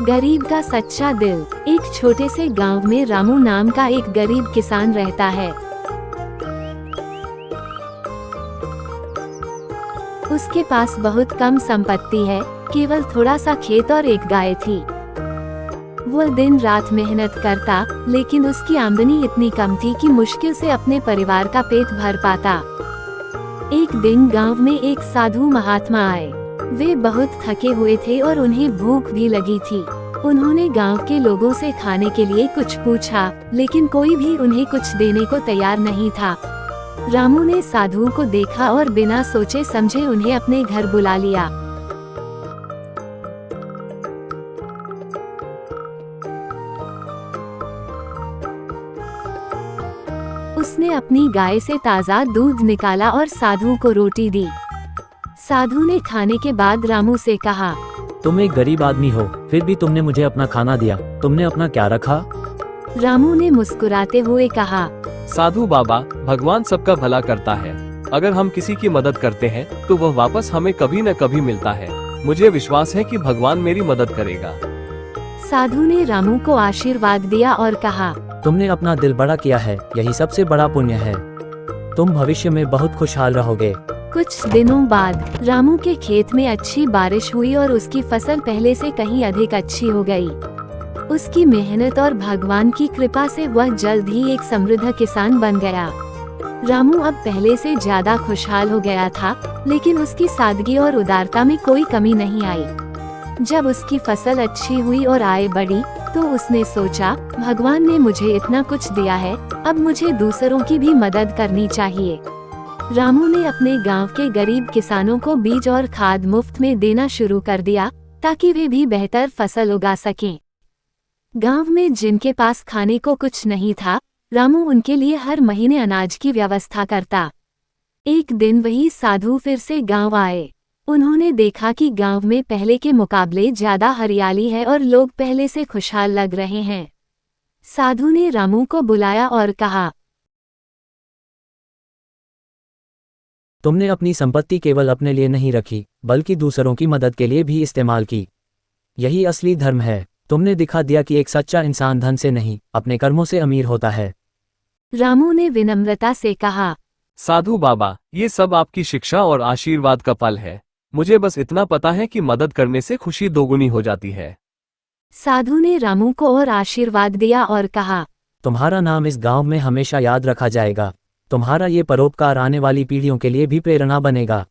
गरीब का सच्चा दिल। एक छोटे से गांव में रामू नाम का एक गरीब किसान रहता है। उसके पास बहुत कम संपत्ति है, केवल थोड़ा सा खेत और एक गाय थी। वह दिन रात मेहनत करता, लेकिन उसकी आमदनी इतनी कम थी कि मुश्किल से अपने परिवार का पेट भर पाता। एक दिन गांव में एक साधु महात्मा आए। वे बहुत थके हुए थे और उन्हें भूख भी लगी थी। उन्होंने गांव के लोगों से खाने के लिए कुछ पूछा, लेकिन कोई भी उन्हें कुछ देने को तैयार नहीं था। रामू ने साधु को देखा और बिना सोचे समझे उन्हें अपने घर बुला लिया। उसने अपनी गाय से ताज़ा दूध निकाला और साधु को रोटी दी। साधु ने खाने के बाद रामू से कहा, तुम एक गरीब आदमी हो, फिर भी तुमने मुझे अपना खाना दिया। तुमने अपना क्या रखा? रामू ने मुस्कुराते हुए कहा, साधु बाबा, भगवान सबका भला करता है। अगर हम किसी की मदद करते हैं तो वह वापस हमें कभी न कभी मिलता है। मुझे विश्वास है कि भगवान मेरी मदद करेगा। साधु ने रामू को आशीर्वाद दिया और कहा, तुमने अपना दिल बड़ा किया है, यही सबसे बड़ा पुण्य है। तुम भविष्य में बहुत खुशहाल रहोगे। कुछ दिनों बाद रामू के खेत में अच्छी बारिश हुई और उसकी फसल पहले से कहीं अधिक अच्छी हो गई। उसकी मेहनत और भगवान की कृपा से वह जल्द ही एक समृद्ध किसान बन गया। रामू अब पहले से ज्यादा खुशहाल हो गया था, लेकिन उसकी सादगी और उदारता में कोई कमी नहीं आई। जब उसकी फसल अच्छी हुई और आय बढ़ी, तो उसने सोचा, भगवान ने मुझे इतना कुछ दिया है, अब मुझे दूसरों की भी मदद करनी चाहिए। रामू ने अपने गांव के गरीब किसानों को बीज और खाद मुफ्त में देना शुरू कर दिया, ताकि वे भी बेहतर फसल उगा सकें। गांव में जिनके पास खाने को कुछ नहीं था, रामू उनके लिए हर महीने अनाज की व्यवस्था करता। एक दिन वही साधु फिर से गांव आए। उन्होंने देखा कि गांव में पहले के मुकाबले ज्यादा हरियाली है और लोग पहले से खुशहाल लग रहे हैं। साधु ने रामू को बुलाया और कहा, तुमने अपनी संपत्ति केवल अपने लिए नहीं रखी, बल्कि दूसरों की मदद के लिए भी इस्तेमाल की। यही असली धर्म है। तुमने दिखा दिया कि एक सच्चा इंसान धन से नहीं, अपने कर्मों से अमीर होता है। रामू ने विनम्रता से कहा, साधु बाबा, ये सब आपकी शिक्षा और आशीर्वाद का फल है। मुझे बस इतना पता है कि मदद करने से खुशी दोगुनी हो जाती है। साधु ने रामू को और आशीर्वाद दिया और कहा, तुम्हारा नाम इस गांव में हमेशा याद रखा जाएगा। तुम्हारा ये परोपकार आने वाली पीढ़ियों के लिए भी प्रेरणा बनेगा।